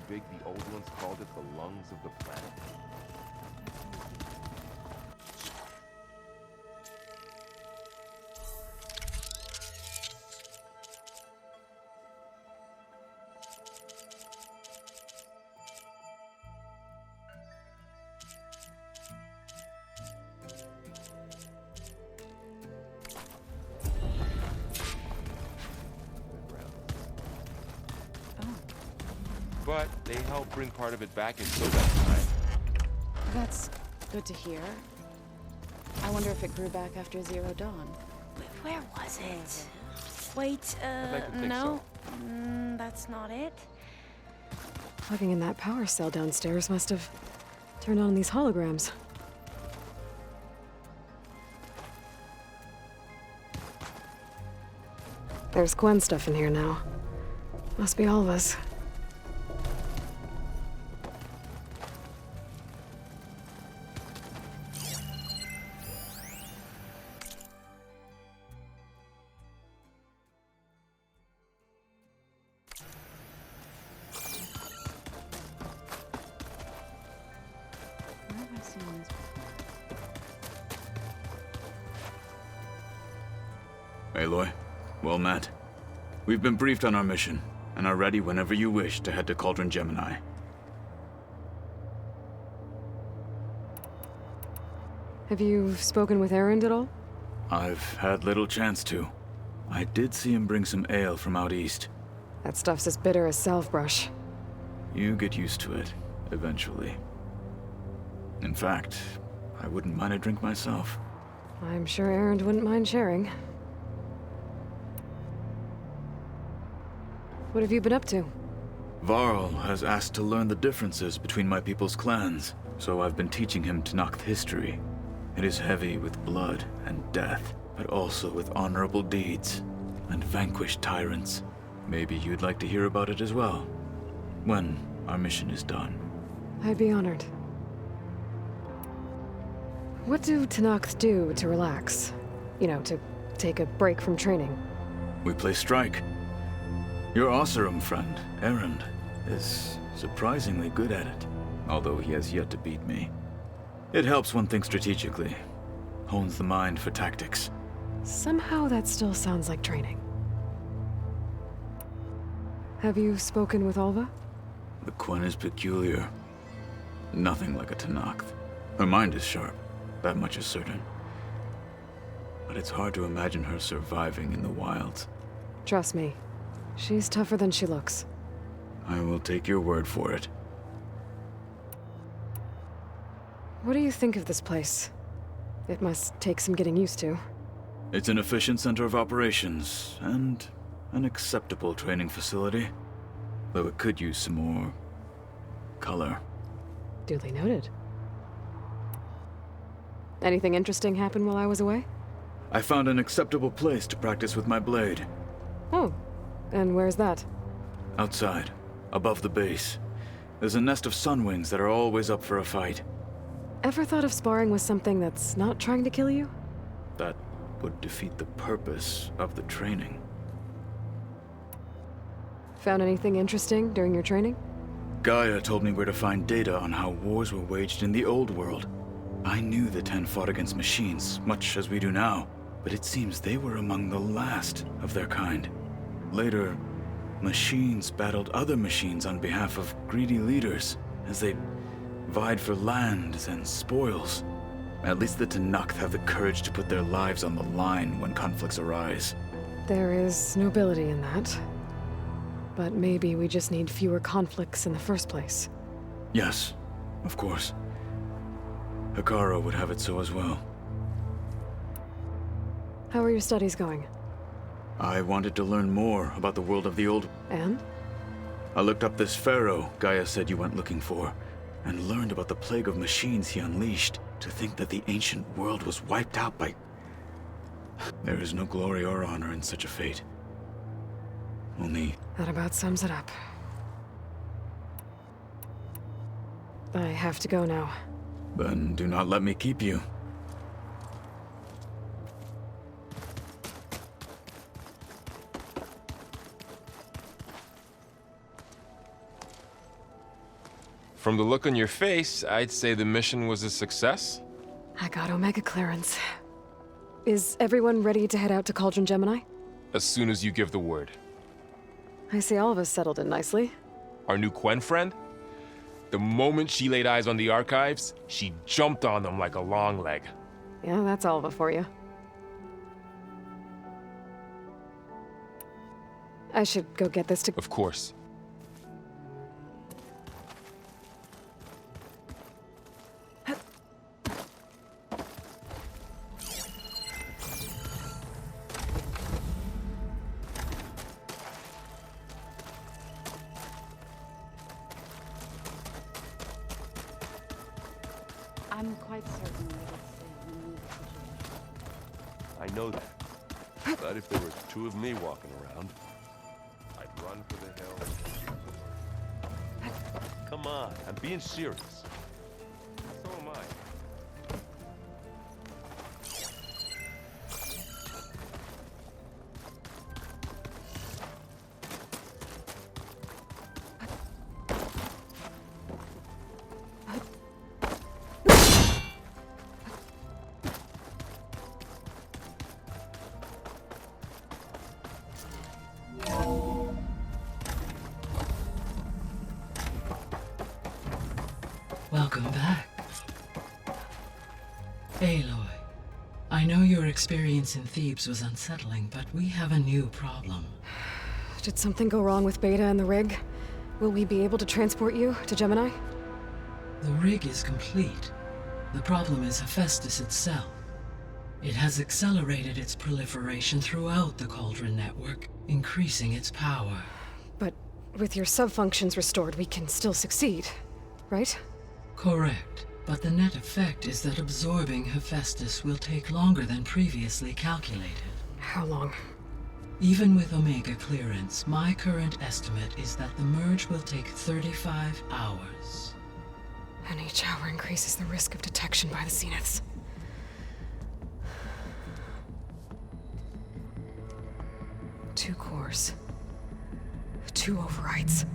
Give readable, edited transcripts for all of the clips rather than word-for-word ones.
big the old ones called it the lungs of the planet? But they helped bring part of it back until that time. That's good to hear. I wonder if it grew back after Zero Dawn. Where was it? Wait, I'd like to think no. That's not it. Plugging in that power cell downstairs must have turned on these holograms. There's Gwen stuff in here now. Must be all of us. Aloy, well met. We've been briefed on our mission, and are ready whenever you wish to head to Cauldron Gemini. Have you spoken with Erend at all? I've had little chance to. I did see him bring some ale from out east. That stuff's as bitter as salve-brush. You get used to it, eventually. In fact, I wouldn't mind a drink myself. I'm sure Erend wouldn't mind sharing. What have you been up to? Varl has asked to learn the differences between my people's clans, so I've been teaching him Tenakth history. It is heavy with blood and death, but also with honorable deeds and vanquished tyrants. Maybe you'd like to hear about it as well, when our mission is done. I'd be honored. What do Tenakth do to relax? You know, to take a break from training? We play strike. Your Oseram friend, Erend, is surprisingly good at it, although he has yet to beat me. It helps one think strategically, hones the mind for tactics. Somehow that still sounds like training. Have you spoken with Alva? The Quen is peculiar. Nothing like a Tenakth. Her mind is sharp, that much is certain. But it's hard to imagine her surviving in the wilds. Trust me, she's tougher than she looks. I will take your word for it. What do you think of this place? It must take some getting used to. It's an efficient center of operations, and an acceptable training facility. Though it could use some more color. Duly noted. Anything interesting happen while I was away? I found an acceptable place to practice with my blade. Oh, and where's that? Outside, above the base. There's a nest of sunwings that are always up for a fight. Ever thought of sparring with something that's not trying to kill you? That would defeat the purpose of the training. Found anything interesting during your training? Gaia told me where to find data on how wars were waged in the old world. I knew the Ten fought against machines, much as we do now, but it seems they were among the last of their kind. Later, machines battled other machines on behalf of greedy leaders, as they vied for lands and spoils. At least the Tenakth have the courage to put their lives on the line when conflicts arise. There is nobility in that. But maybe we just need fewer conflicts in the first place. Yes, of course. Hikaru would have it so as well. How are your studies going? I wanted to learn more about the world of the old. And? I looked up this pharaoh Gaia said you went looking for, and learned about the plague of machines he unleashed. To think that the ancient world was wiped out by... There is no glory or honor in such a fate. Only... That about sums it up. I have to go now. Then do not let me keep you. From the look on your face, I'd say the mission was a success. I got Omega clearance. Is everyone ready to head out to Cauldron Gemini? As soon as you give the word. I see all of us settled in nicely. Our new Quen friend? The moment she laid eyes on the archives, she jumped on them like a long leg. Yeah, that's all of it for you. I should go get this to... Of course. I'm quite certain that it's a unique situation. I know that. But if there were two of me walking around, I'd run for the hills. Come on, I'm being serious. So am I. Welcome back. Aloy, I know your experience in Thebes was unsettling, but we have a new problem. Did something go wrong with Beta and the rig? Will we be able to transport you to Gemini? The rig is complete. The problem is Hephaestus itself. It has accelerated its proliferation throughout the Cauldron network, increasing its power. But with your subfunctions restored, we can still succeed, right? Correct, but the net effect is that absorbing Hephaestus will take longer than previously calculated. How long? Even with Omega clearance, my current estimate is that the merge will take 35 hours. And each hour increases the risk of detection by the Zeniths. Two cores. Two overrides.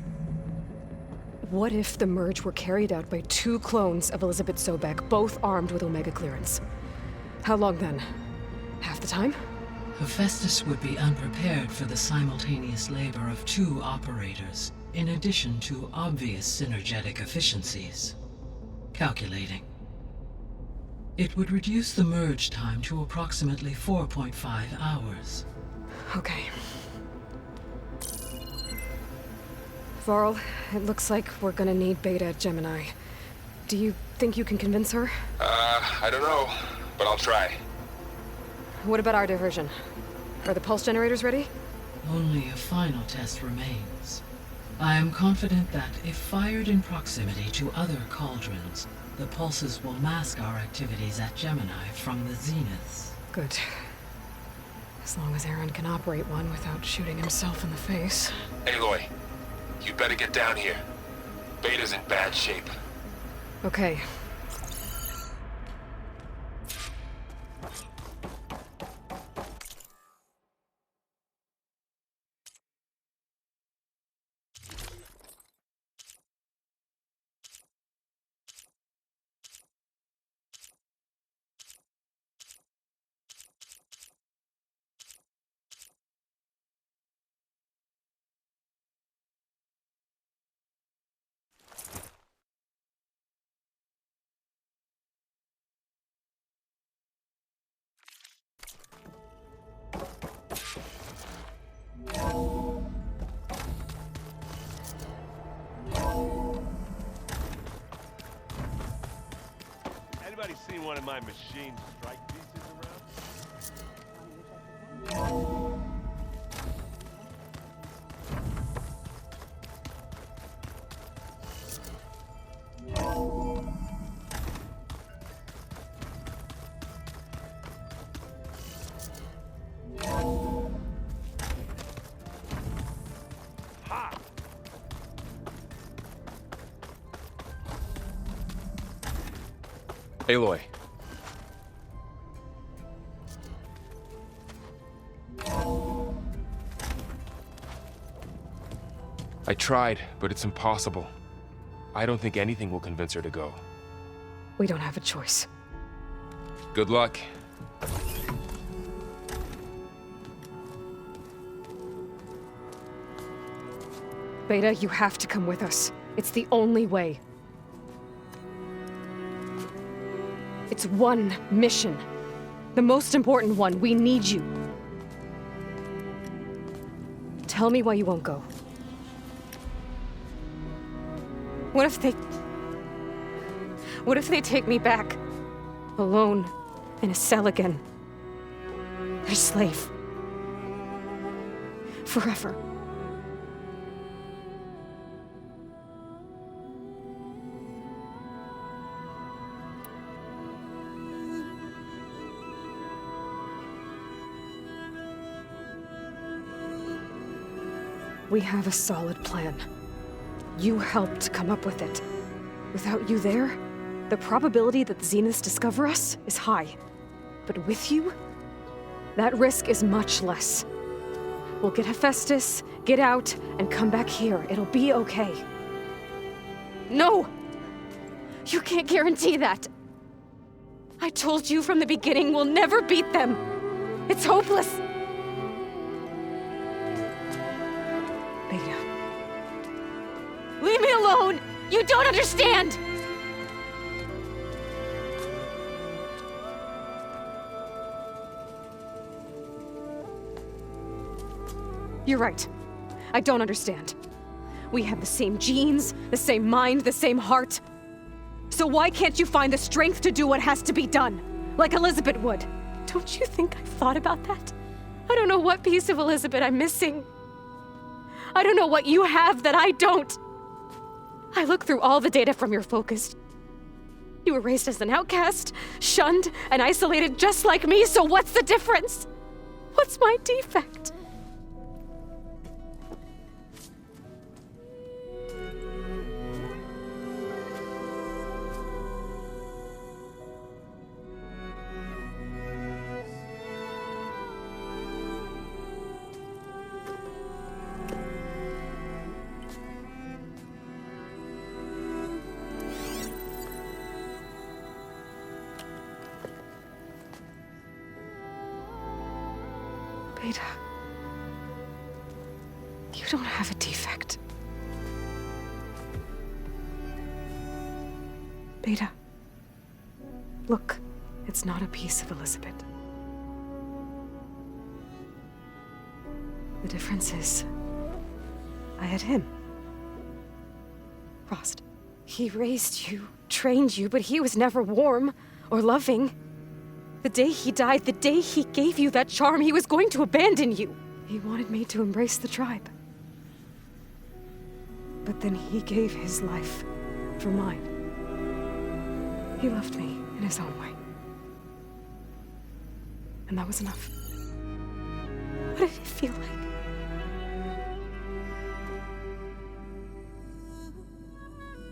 What if the merge were carried out by two clones of Elizabeth Sobek, both armed with Omega clearance? How long then? Half the time? Hephaestus would be unprepared for the simultaneous labor of two operators, in addition to obvious synergetic efficiencies. Calculating. It would reduce the merge time to approximately 4.5 hours. Okay. Varl, it looks like we're gonna need Beta at Gemini. Do you think you can convince her? I don't know, but I'll try. What about our diversion? Are the pulse generators ready? Only a final test remains. I am confident that if fired in proximity to other cauldrons, the pulses will mask our activities at Gemini from the zeniths. Good. As long as Aaron can operate one without shooting himself in the face. Aloy, you better get down here. Beta's in bad shape. Okay. Anybody seen one of my machine strike pieces around? Ha! Aloy. I tried, but it's impossible. I don't think anything will convince her to go. We don't have a choice. Good luck. Beta, you have to come with us. It's the only way. It's one mission. The most important one. We need you. Tell me why you won't go. What if they take me back? Alone, in a cell again. Their slave. Forever. We have a solid plan. You helped come up with it. Without you there, the probability that the Zeniths discover us is high. But with you, that risk is much less. We'll get Hephaestus, get out, and come back here. It'll be okay. No! You can't guarantee that. I told you from the beginning we'll never beat them. It's hopeless. Beta. Leave me alone! You don't understand! You're right. I don't understand. We have the same genes, the same mind, the same heart. So why can't you find the strength to do what has to be done? Like Elizabeth would. Don't you think I've thought about that? I don't know what piece of Elizabeth I'm missing. I don't know what you have that I don't. I looked through all the data from your focus. You were raised as an outcast, shunned, and isolated just like me, so what's the difference? What's my defect? Beta, you don't have a defect. Beta, look, it's not a piece of Elizabeth. The difference is, I had him. Frost. He raised you, trained you, but he was never warm or loving. The day he died, the day he gave you that charm, he was going to abandon you. He wanted me to embrace the tribe. But then he gave his life for mine. He loved me in his own way. And that was enough. What did it feel like?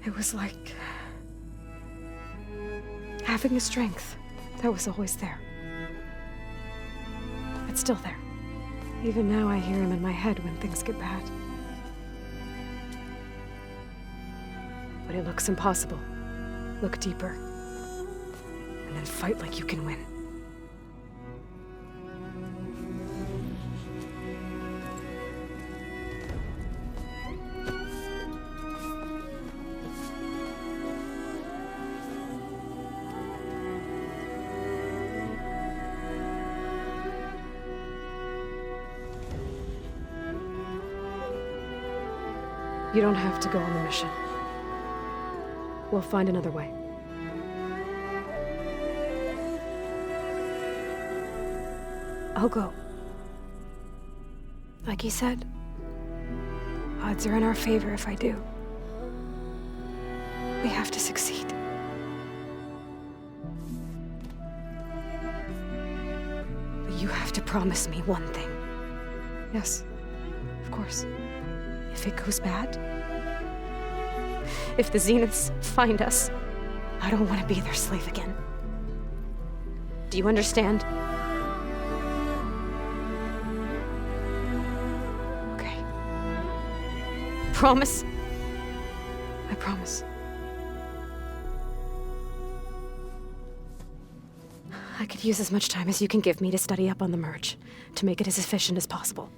It was like having a strength that was always there. It's still there. Even now I hear him in my head when things get bad. But it looks impossible. Look deeper. And then fight like you can win. You don't have to go on the mission. We'll find another way. I'll go. Like you said, odds are in our favor if I do. We have to succeed. But you have to promise me one thing. Yes, of course. If it goes bad, if the Zeniths find us, I don't want to be their slave again. Do you understand? Okay. Promise? I promise. I could use as much time as you can give me to study up on the merge, to make it as efficient as possible.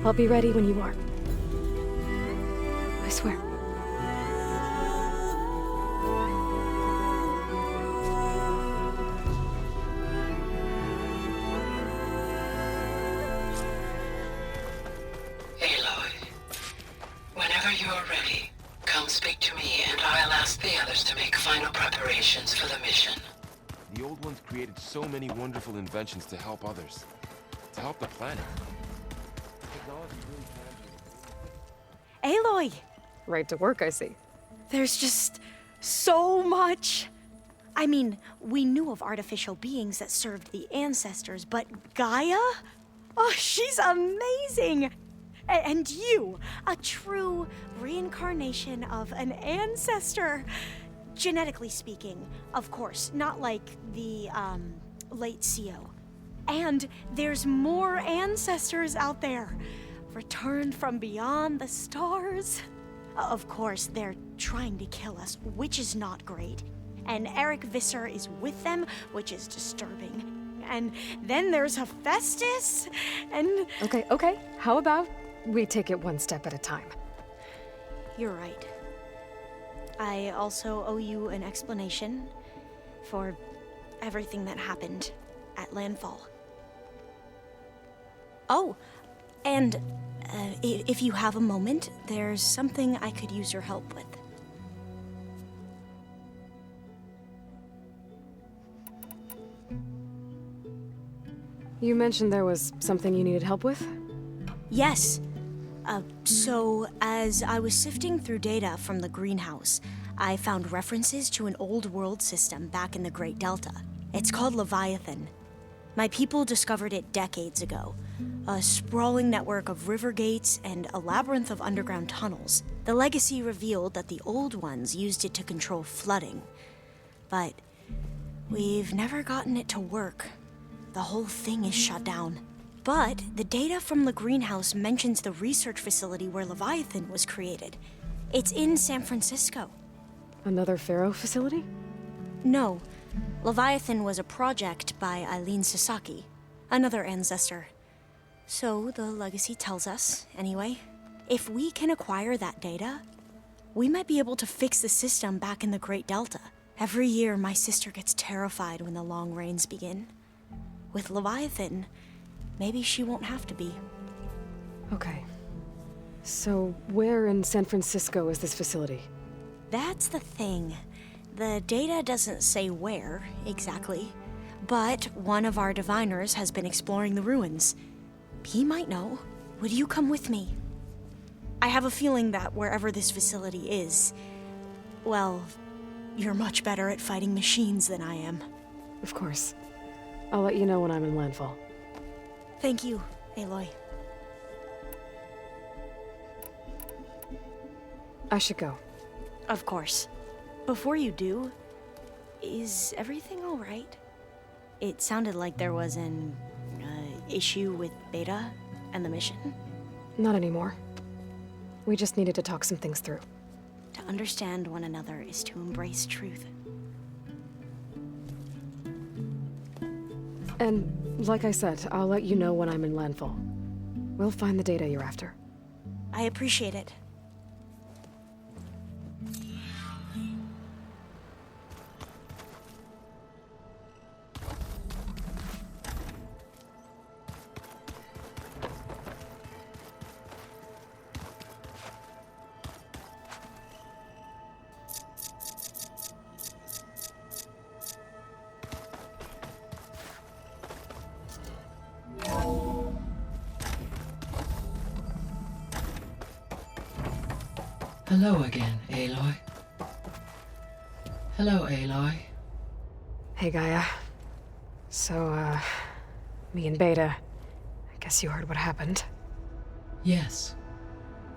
I'll be ready when you are. I swear. Aloy, whenever you're ready, come speak to me and I'll ask the others to make final preparations for the mission. The old ones created so many wonderful inventions to help others. To help the planet. Technology really can be. Aloy! Right to work, I see. There's just so much. I mean, we knew of artificial beings that served the ancestors, but Gaia? Oh, she's amazing! And you, a true reincarnation of an ancestor. Genetically speaking, of course, not like the, late CO. And there's more ancestors out there, returned from beyond the stars. Of course, they're trying to kill us, which is not great. And Eric Visser is with them, which is disturbing. And then there's Hephaestus, and... Okay. How about we take it one step at a time? You're right. I also owe you an explanation for everything that happened at Landfall. Oh, and if you have a moment, there's something I could use your help with. You mentioned there was something you needed help with? Yes. So, as I was sifting through data from the greenhouse, I found references to an old world system back in the Great Delta. It's called Leviathan. My people discovered it decades ago. A sprawling network of river gates and a labyrinth of underground tunnels. The legacy revealed that the old ones used it to control flooding. But we've never gotten it to work. The whole thing is shut down. But the data from the greenhouse mentions the research facility where Leviathan was created. It's in San Francisco. Another Pharaoh facility? No. Leviathan was a project by Eileen Sasaki, another ancestor. So the legacy tells us, anyway. If we can acquire that data, we might be able to fix the system back in the Great Delta. Every year, my sister gets terrified when the long rains begin. With Leviathan, maybe she won't have to be. Okay. So, where in San Francisco is this facility? That's the thing. The data doesn't say where, exactly. But one of our diviners has been exploring the ruins. He might know. Would you come with me? I have a feeling that wherever this facility is, well, you're much better at fighting machines than I am. Of course. I'll let you know when I'm in landfall. Thank you, Aloy. I should go. Of course. Before you do, is everything all right? It sounded like there was an issue with Beta and the mission. Not anymore. We just needed to talk some things through. To understand one another is to embrace truth. And like I said, I'll let you know when I'm in landfall. We'll find the data you're after. I appreciate it. Hello again, Aloy. Hello, Aloy. Hey, Gaia. So, me and Beta, I guess you heard what happened. Yes.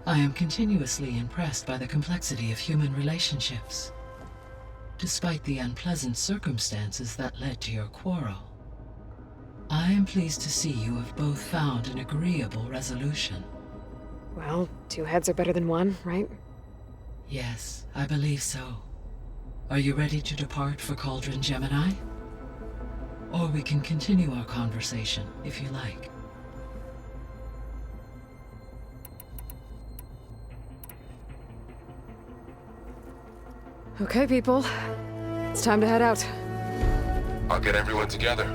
I am continuously impressed by the complexity of human relationships. Despite the unpleasant circumstances that led to your quarrel. I am pleased to see you have both found an agreeable resolution. Well, two heads are better than one, right? Yes, I believe so. Are you ready to depart for Cauldron Gemini? Or we can continue our conversation, if you like. Okay, people. It's time to head out. I'll get everyone together.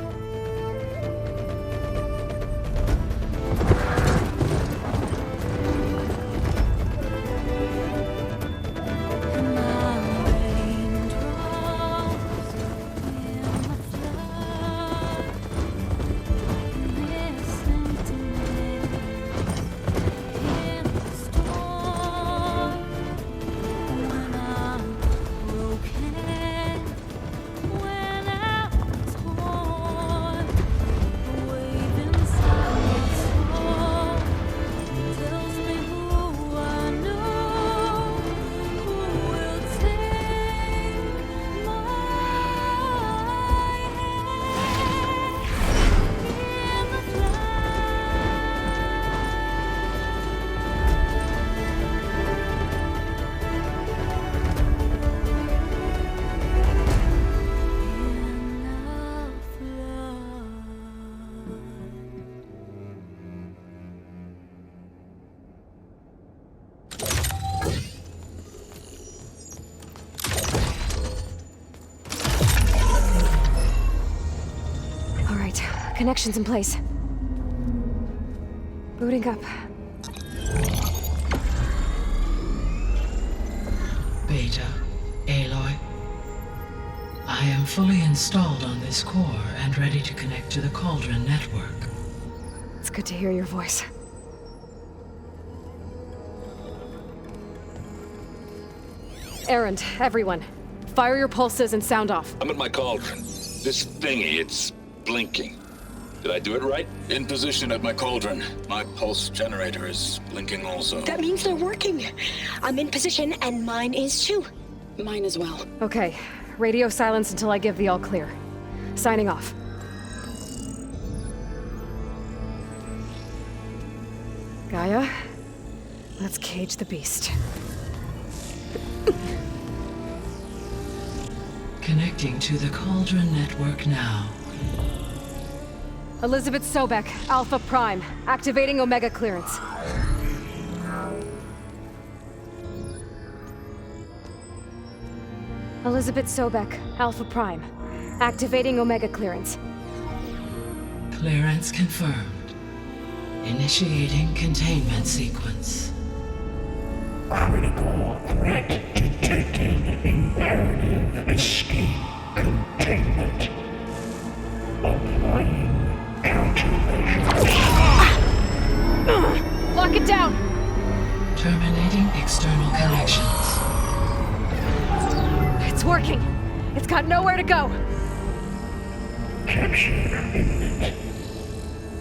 Connections in place. Booting up. Beta, Aloy. I am fully installed on this core and ready to connect to the Cauldron network. It's good to hear your voice. Errand, everyone. Fire your pulses and sound off. I'm at my cauldron. This thingy, it's blinking. Did I do it right? In position at my cauldron. My pulse generator is blinking also. That means they're working. I'm in position, and mine is too. Mine as well. Okay. Radio silence until I give the all clear. Signing off. Gaia, let's cage the beast. Connecting to the Cauldron network now. Elizabeth Sobek, Alpha Prime, activating Omega clearance. Elizabeth Sobek, Alpha Prime, activating Omega clearance. Clearance confirmed. Initiating containment sequence. Critical threat detected. Imperative escape containment. Applying countermeasures. Lock it down! Terminating external connections. It's working. It's got nowhere to go. Capture imminent.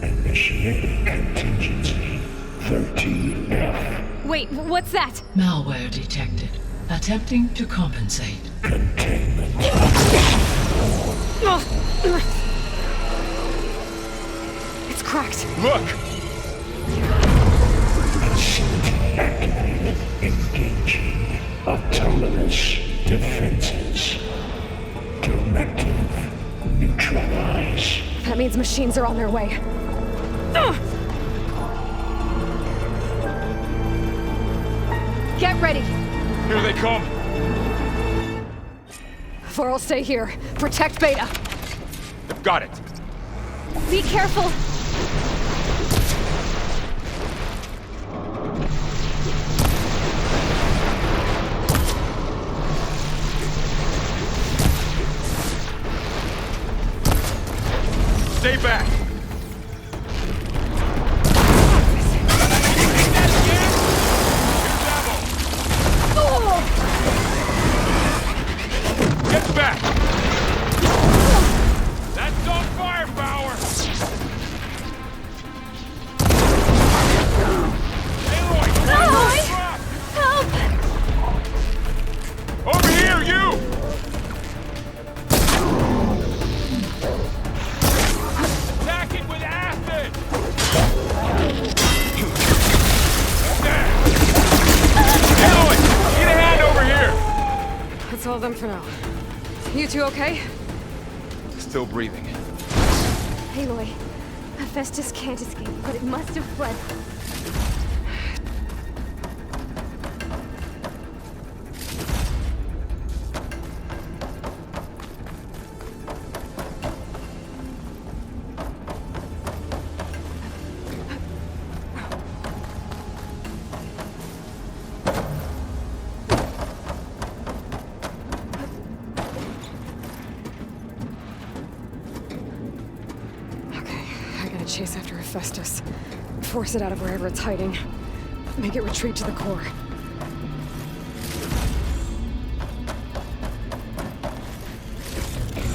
Initiating contingency 13F. Wait, what's that? Malware detected. Attempting to compensate. Containment. It's cracked. Look! Facility activated. Engaging autonomous defenses. Directive neutralize. That means machines are on their way. Get ready. Here they come! Vor'll stay here. Protect Beta. I've got it! Be careful. Stay back! Get back! That's all firepower! them for now. You two okay? Still breathing. Aloy, Hephaestus can't escape, but it must have fled. Chase after Hephaestus. Force it out of wherever it's hiding. Make it retreat to the core.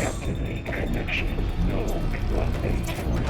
Activate connection. Node 183.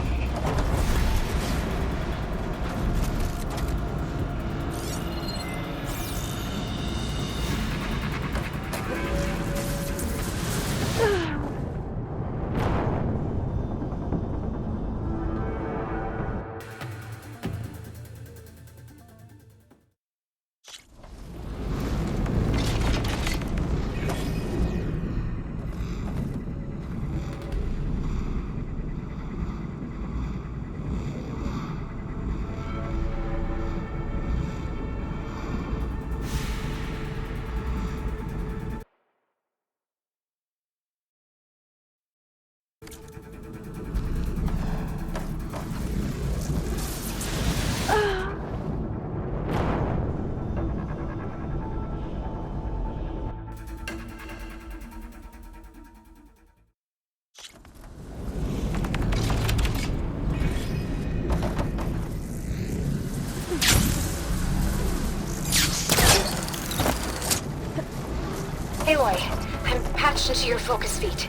Aloy, I'm patched into your focus feed.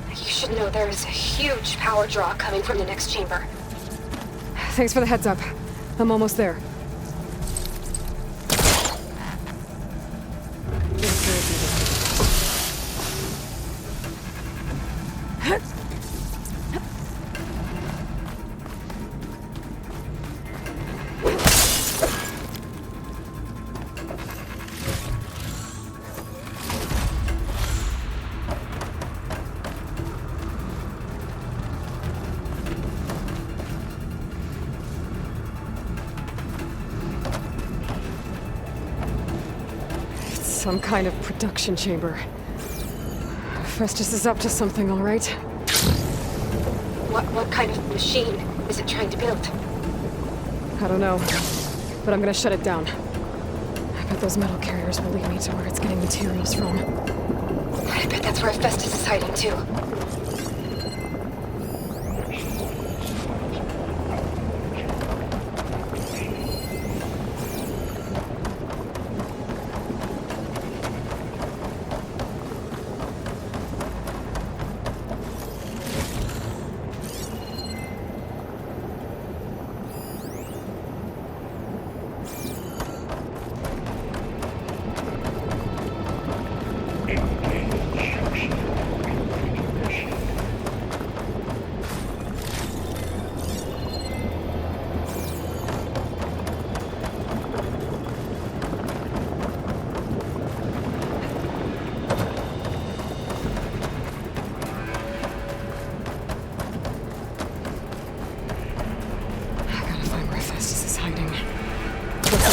You should know there's a huge power draw coming from the next chamber. Thanks for the heads up. I'm almost there. Some kind of production chamber. Festus is up to something, all right? What kind of machine is it trying to build? I don't know, but I'm gonna shut it down. I bet those metal carriers will lead me to where it's getting materials from. I bet that's where Festus is hiding too.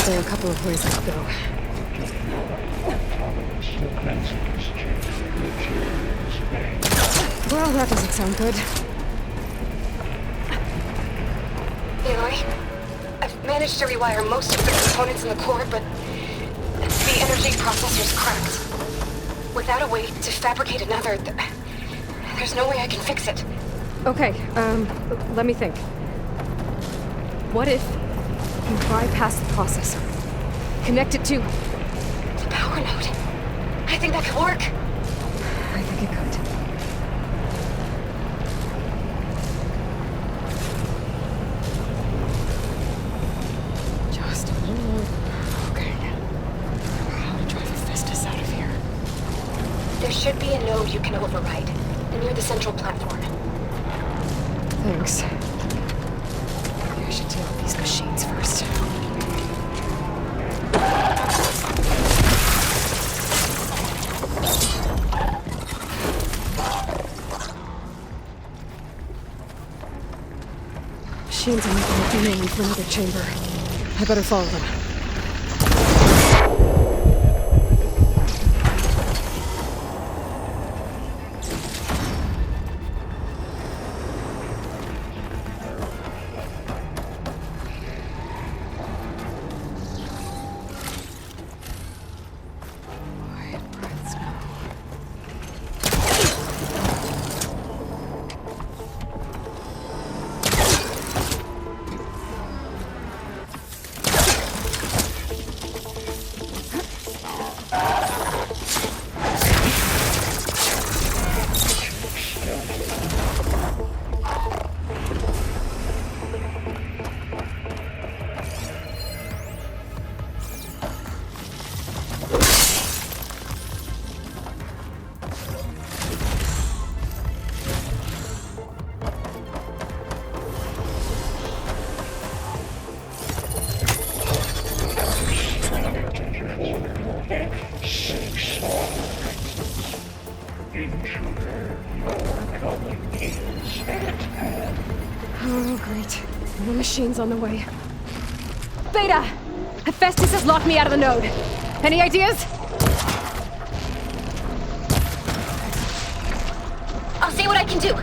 There are a couple of ways I could go. Well, that doesn't sound good. Aloy, I've managed to rewire most of the components in the core, but the energy processor's cracked. Without a way to fabricate another, there's no way I can fix it. Okay, let me think. What if you bypass the processor? Connect it to the power node. I think that could work. I think it could. Just a little more. Okay. How to drive Hephaestus out of here? There should be a node you can override near the central platform. Thanks. Maybe I should deal with these machines first. machines are making a beeline for another chamber. I better follow them. Oh, great. More machines on the way. Beta! Hephaestus has locked me out of the node. Any ideas? I'll see what I can do.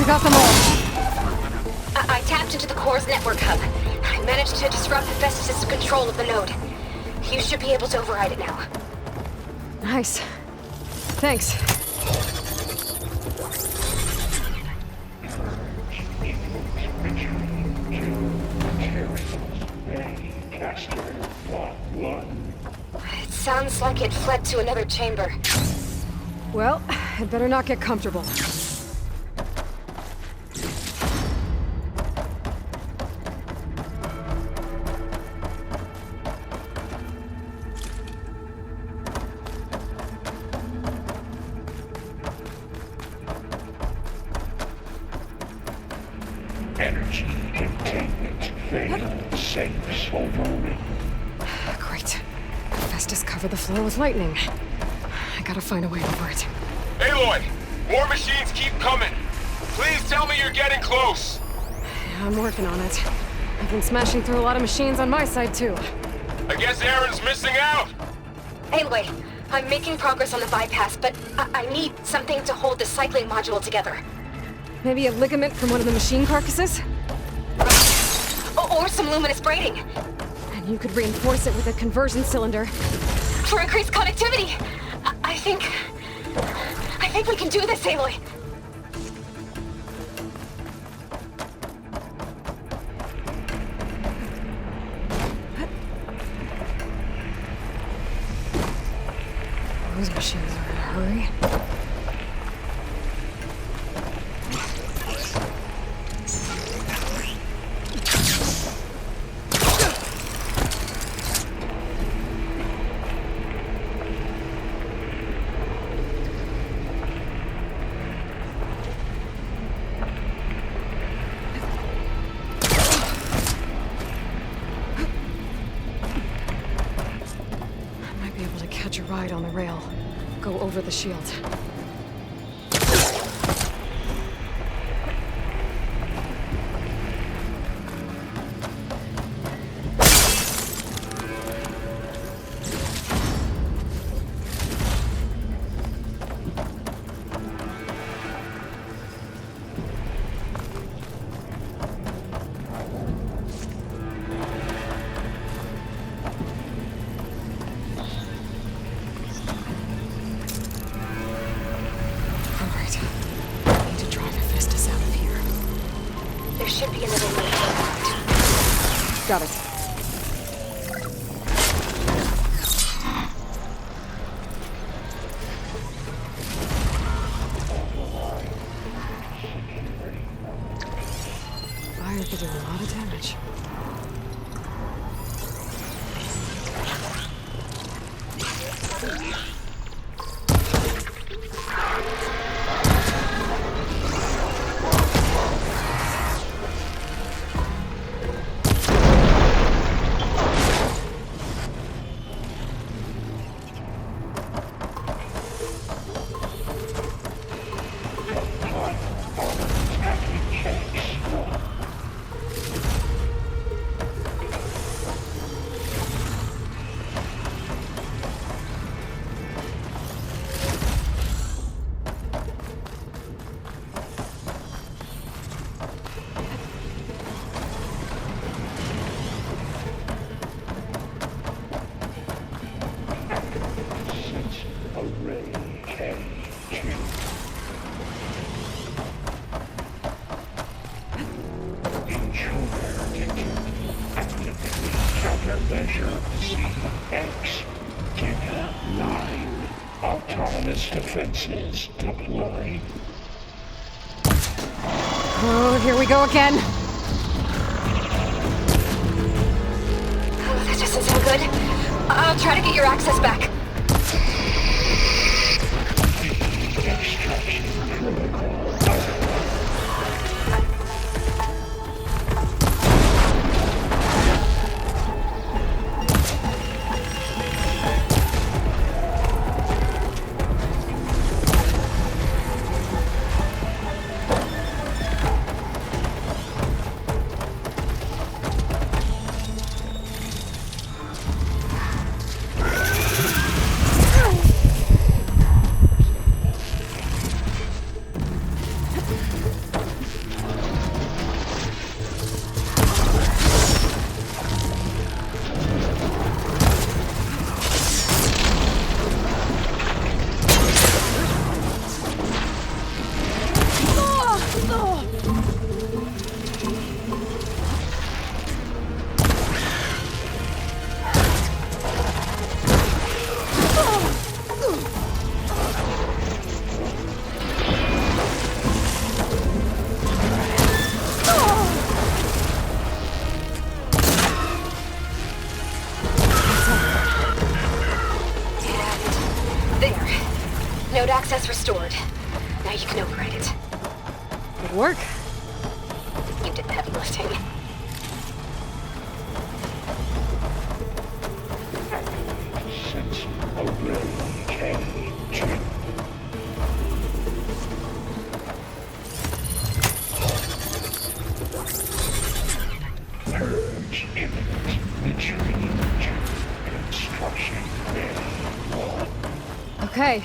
Got them all. I tapped into the core's network hub. I managed to disrupt Hephaestus' control of the node. You should be able to override it now. Nice. Thanks. It sounds like it fled to another chamber. Well, I'd better not get comfortable. Energy containment failed. Safe overwhelming. Great. Hephaestus covered the floor with lightning. I gotta find a way over it. Aloy! More machines keep coming! Please tell me you're getting close! Yeah, I'm working on it. I've been smashing through a lot of machines on my side, too. I guess Aaron's missing out! Anyway, I'm making progress on the bypass, but I need something to hold the cycling module together. Maybe a ligament from one of the machine carcasses? Or some luminous braiding. And you could reinforce it with a conversion cylinder. For increased connectivity! I think we can do this, Aloy. Those machines are in a hurry. go over the shield. Should be another way. Got it. Fire could do a lot of damage. Defenses deployed. Oh, here we go again. Oh, that doesn't sound good. I'll try to get your access back. Extraction critical. Node access restored. Now you can override it. Good work. You did the heavy lifting. Sensor array K2. Purge imminent. Retreat to construction ready. Okay.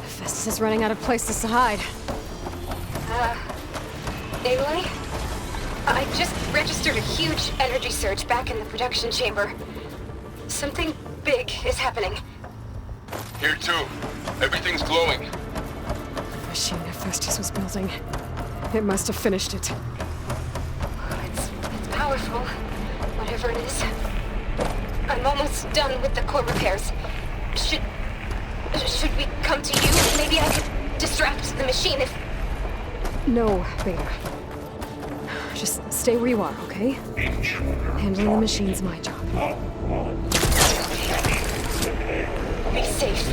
Festus is running out of places to hide. Aloy? I just registered a huge energy surge back in the production chamber. Something big is happening. Here too. Everything's glowing. The machine Festus was building. It must have finished it. It's powerful, whatever it is. I'm almost done with the core repairs. Should we come to you? Maybe I could distract the machine if... No, Beta. Just stay where you are, okay? Handling the machine's my job. Be safe.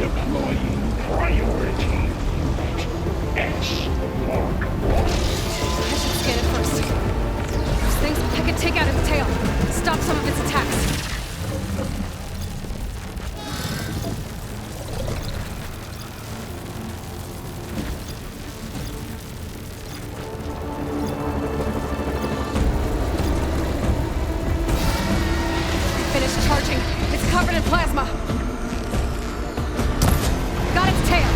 Deploying priority unit S-Mark-1. I should scan it first. Those things I could take out its tail. Stop some of its attacks. Finished charging. It's covered in plasma. Got its tail.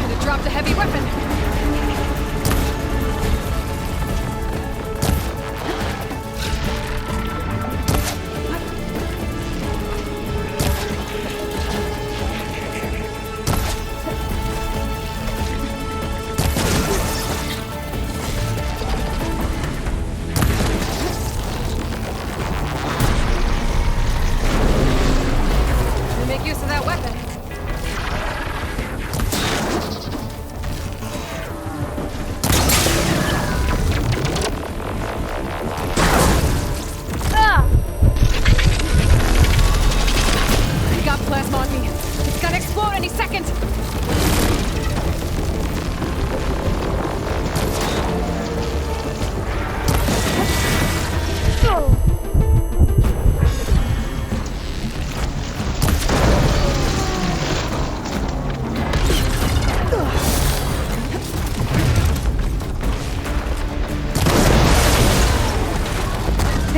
And it dropped a heavy weapon. Make use of that weapon. Ah! I got plasma on me. It's gonna explode any second.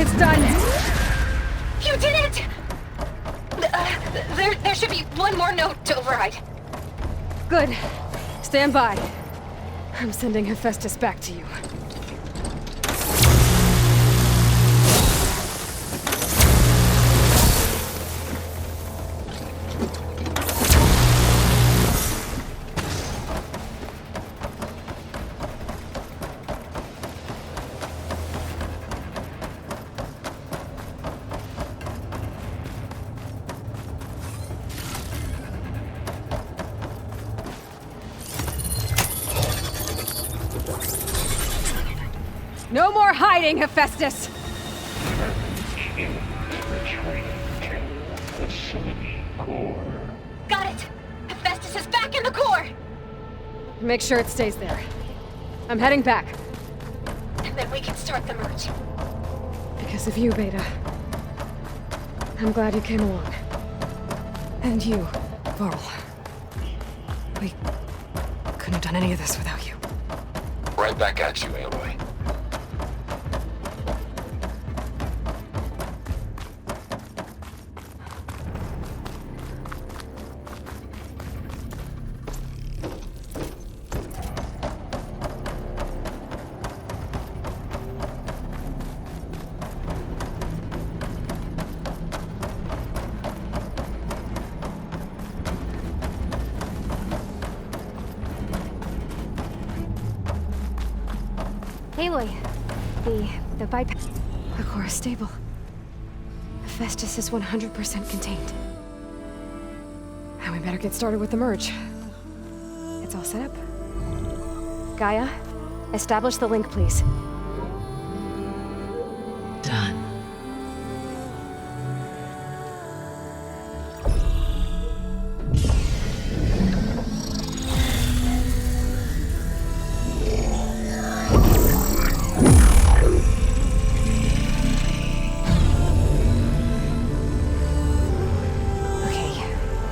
It's done. You did it! There should be one more note to override. Good. Stand by. I'm sending Hephaestus back to you. No more hiding, Hephaestus! Retreat to the Sony core. Got it! Hephaestus is back in the core! Make sure it stays there. I'm heading back. And then we can start the merge. Because of you, Beta. I'm glad you came along. And you, Varl. We couldn't have done any of this without you. Right back at you, Aloy. Aloy, the bypass. The core is stable. Hephaestus is 100% contained. Now we better get started with the merge. It's all set up. Gaia, establish the link, please. Done.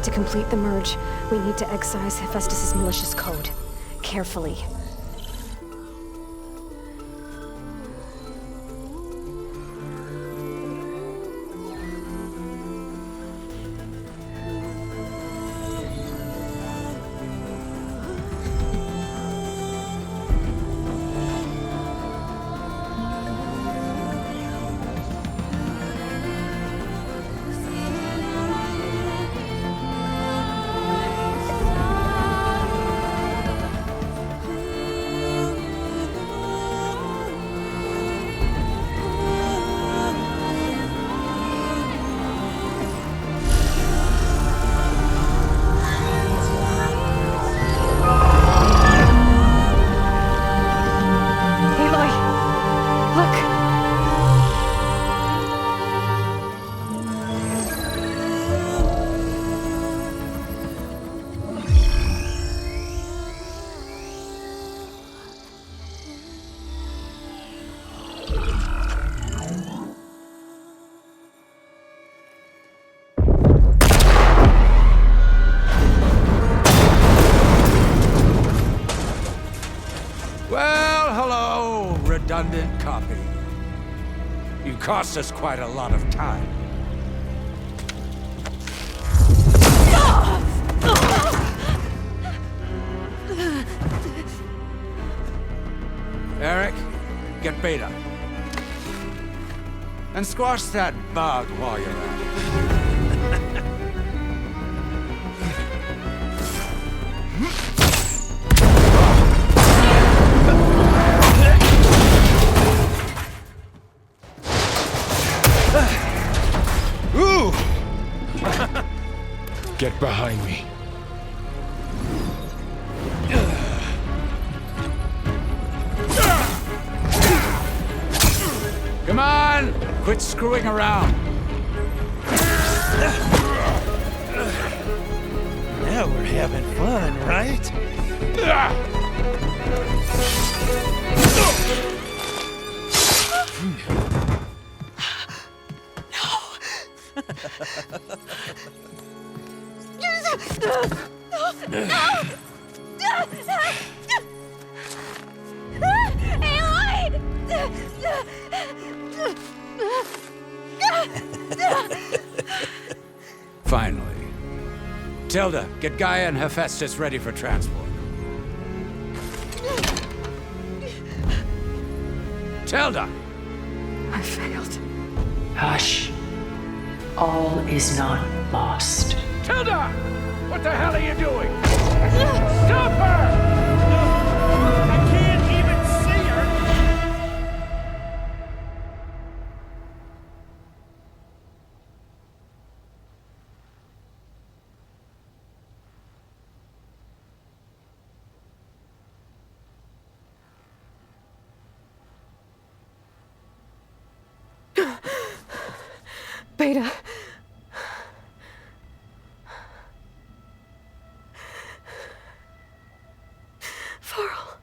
To complete the merge, we need to excise Hephaestus' malicious code. Carefully. copy. You cost us quite a lot of time. Eric, get Beta. And squash that bug while you're at it. Ooh! Get behind me. Come on! Quit screwing around. Now we're having fun, right? Aloy! Finally. Tilda, get Gaia and Hephaestus ready for transport. Tilda! I failed. Hush. All is not lost. Tilda! What the hell are you doing? Stop her! I can't even see her! Beta. Varl.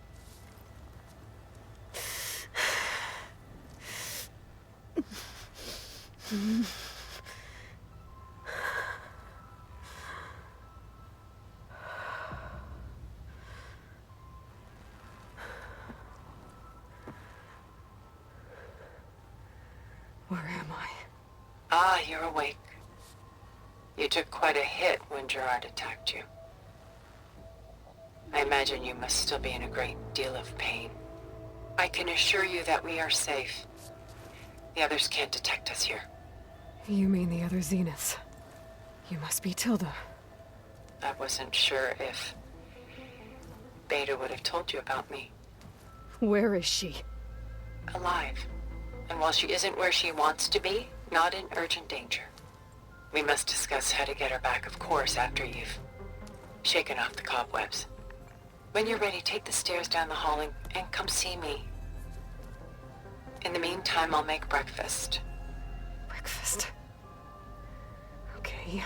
Where am I? Ah, you're awake. You took quite a hit when Gerard attacked you. I imagine you must still be in a great deal of pain. I can assure you that we are safe. The others can't detect us here. You mean the other Zeniths? You must be Tilda. I wasn't sure if Beta would have told you about me. Where is she? Alive. And while she isn't where she wants to be, not in urgent danger. We must discuss how to get her back, of course, after you've shaken off the cobwebs. When you're ready, take the stairs down the hall and come see me. In the meantime, I'll make breakfast. Breakfast. Okay.